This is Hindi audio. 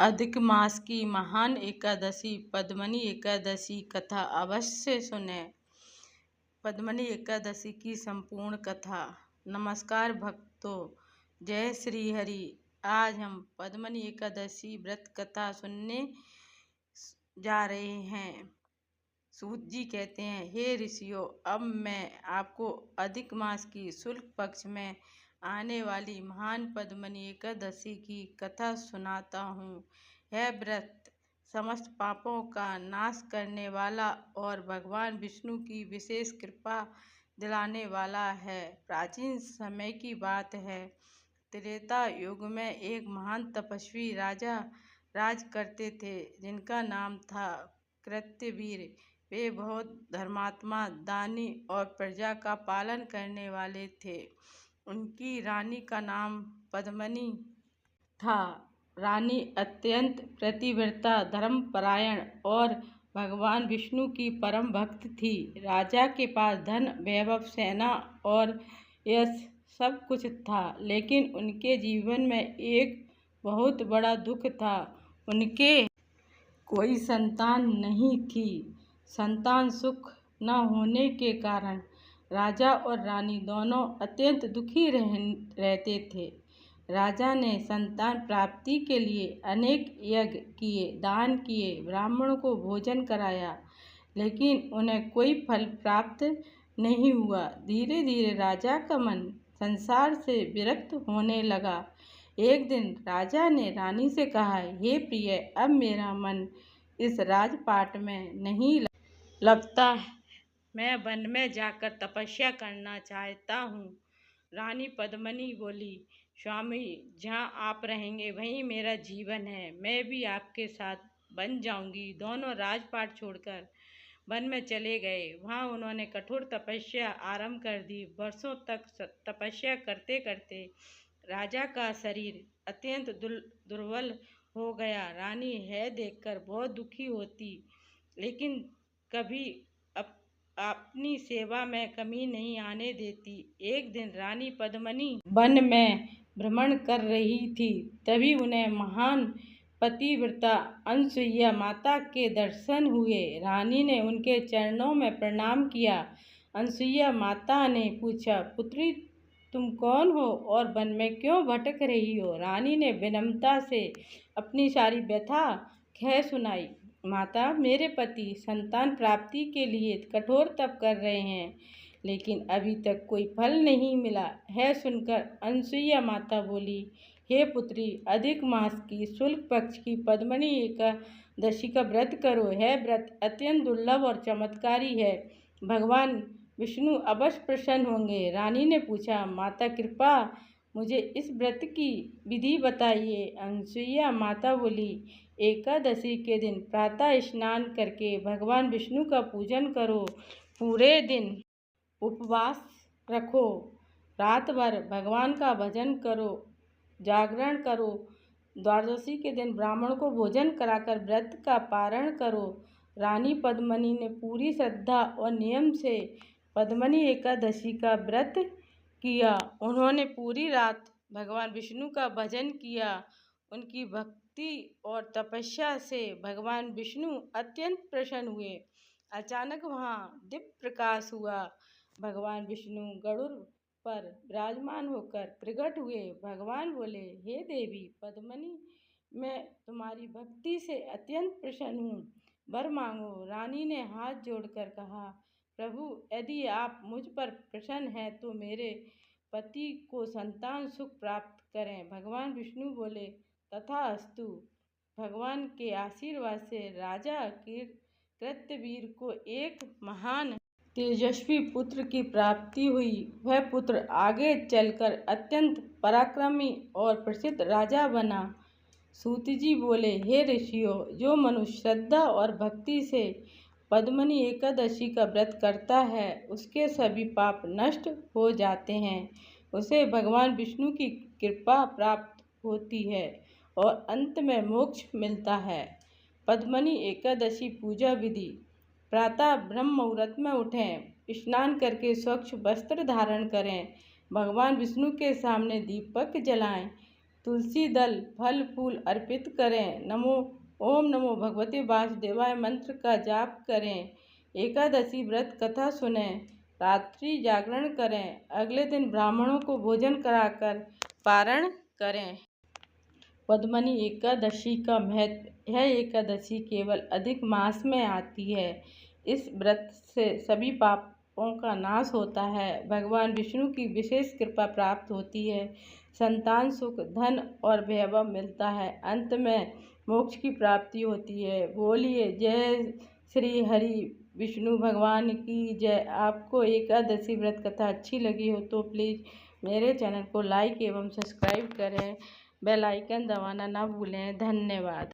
अधिक मास की महान एकादशी पद्मनी एकादशी कथा अवश्य सुने। पद्मनी एकादशी की संपूर्ण कथा। नमस्कार भक्तों, जय श्री हरि। आज हम पद्मनी एकादशी व्रत कथा सुनने जा रहे हैं। सूत जी कहते हैं, हे ऋषियों, अब मैं आपको अधिक मास की शुक्ल पक्ष में आने वाली महान पद्मनी एकादशी की कथा सुनाता हूँ। यह व्रत समस्त पापों का नाश करने वाला और भगवान विष्णु की विशेष कृपा दिलाने वाला है। प्राचीन समय की बात है। त्रेता युग में एक महान तपस्वी राजा राज करते थे, जिनका नाम था कृत्यवीर। वे बहुत धर्मात्मा, दानी और प्रजा का पालन करने वाले थे। उनकी रानी का नाम पद्मनी था। रानी अत्यंत पतिव्रता, धर्मपरायण और भगवान विष्णु की परम भक्त थी। राजा के पास धन, वैभव, सेना और यश सब कुछ था, लेकिन उनके जीवन में एक बहुत बड़ा दुख था। उनके कोई संतान नहीं थी। संतान सुख न होने के कारण राजा और रानी दोनों अत्यंत दुखी रहते थे। राजा ने संतान प्राप्ति के लिए अनेक यज्ञ किए, दान किए, ब्राह्मणों को भोजन कराया, लेकिन उन्हें कोई फल प्राप्त नहीं हुआ। धीरे धीरे राजा का मन संसार से विरक्त होने लगा। एक दिन राजा ने रानी से कहा, हे प्रिय, अब मेरा मन इस राजपाट में नहीं लगता। मैं वन में जाकर तपस्या करना चाहता हूँ। रानी पद्मनी बोली, स्वामी, जहाँ आप रहेंगे वहीं मेरा जीवन है। मैं भी आपके साथ बन जाऊंगी। दोनों राजपाट छोड़कर वन में चले गए। वहाँ उन्होंने कठोर तपस्या आरंभ कर दी। वर्षों तक तपस्या करते करते राजा का शरीर अत्यंत दुर्बल हो गया। रानी है देखकर बहुत दुखी होती, लेकिन कभी अपनी सेवा में कमी नहीं आने देती। एक दिन रानी पद्मनी वन में भ्रमण कर रही थी। तभी उन्हें महान पतिव्रता अनसुईया माता के दर्शन हुए। रानी ने उनके चरणों में प्रणाम किया। अनसुईया माता ने पूछा, पुत्री, तुम कौन हो और वन में क्यों भटक रही हो? रानी ने विनम्रता से अपनी सारी व्यथा कह सुनाई। माता, मेरे पति संतान प्राप्ति के लिए कठोर तप कर रहे हैं, लेकिन अभी तक कोई फल नहीं मिला है। सुनकर अनसुईया माता बोली, हे पुत्री, अधिक मास की शुक्ल पक्ष की पद्मनी एकादशी का व्रत करो। यह व्रत अत्यंत दुर्लभ और चमत्कारी है। भगवान विष्णु अवश्य प्रसन्न होंगे। रानी ने पूछा, माता, कृपा मुझे इस व्रत की विधि बताइए। अनसुईया माता बोली, एकादशी के दिन प्रातः स्नान करके भगवान विष्णु का पूजन करो। पूरे दिन उपवास रखो। रात भर भगवान का भजन करो, जागरण करो। द्वादशी के दिन ब्राह्मण को भोजन कराकर व्रत का पारण करो। रानी पद्मनी ने पूरी श्रद्धा और नियम से पद्मनी एकादशी का व्रत किया। उन्होंने पूरी रात भगवान विष्णु का भजन किया। उनकी भक्ति और तपस्या से भगवान विष्णु अत्यंत प्रसन्न हुए। अचानक वहाँ दिव्य प्रकाश हुआ। भगवान विष्णु गरुड़ पर विराजमान होकर प्रकट हुए। भगवान बोले, हे देवी पद्मनी, मैं तुम्हारी भक्ति से अत्यंत प्रसन्न हूँ, वर मांगो। रानी ने हाथ जोड़कर कहा, प्रभु, यदि आप मुझ पर प्रसन्न हैं तो मेरे पति को संतान सुख प्राप्त करें। भगवान विष्णु बोले, तथास्तु। भगवान के आशीर्वाद से राजा कृत्यवीर को एक महान तेजस्वी पुत्र की प्राप्ति हुई। वह पुत्र आगे चलकर अत्यंत पराक्रमी और प्रसिद्ध राजा बना। सूत जी बोले, हे ऋषियों, जो मनुष्य श्रद्धा और भक्ति से पद्मनी एकादशी का व्रत करता है, उसके सभी पाप नष्ट हो जाते हैं। उसे भगवान विष्णु की कृपा प्राप्त होती है और अंत में मोक्ष मिलता है। पद्मनी एकादशी पूजा विधि। प्रातः ब्रह्म मुहूर्त में उठें, स्नान करके स्वच्छ वस्त्र धारण करें, भगवान विष्णु के सामने दीपक जलाएं, तुलसी दल फल फूल अर्पित करें। ओम नमो भगवते वासुदेवाय मंत्र का जाप करें। एकादशी व्रत कथा सुनें। रात्रि जागरण करें। अगले दिन ब्राह्मणों को भोजन कराकर पारण करें। पद्मनी एकादशी का महत्व। यह एकादशी केवल अधिक मास में आती है। इस व्रत से सभी पापों का नाश होता है। भगवान विष्णु की विशेष कृपा प्राप्त होती है। संतान सुख धन और वैभव मिलता है। अंत में मोक्ष की प्राप्ति होती है। बोलिए जय श्री हरि विष्णु भगवान की जय। आपको एकादशी व्रत कथा अच्छी लगी हो तो प्लीज़ मेरे चैनल को लाइक एवं सब्सक्राइब करें। बेल आइकन दबाना ना भूलें। धन्यवाद।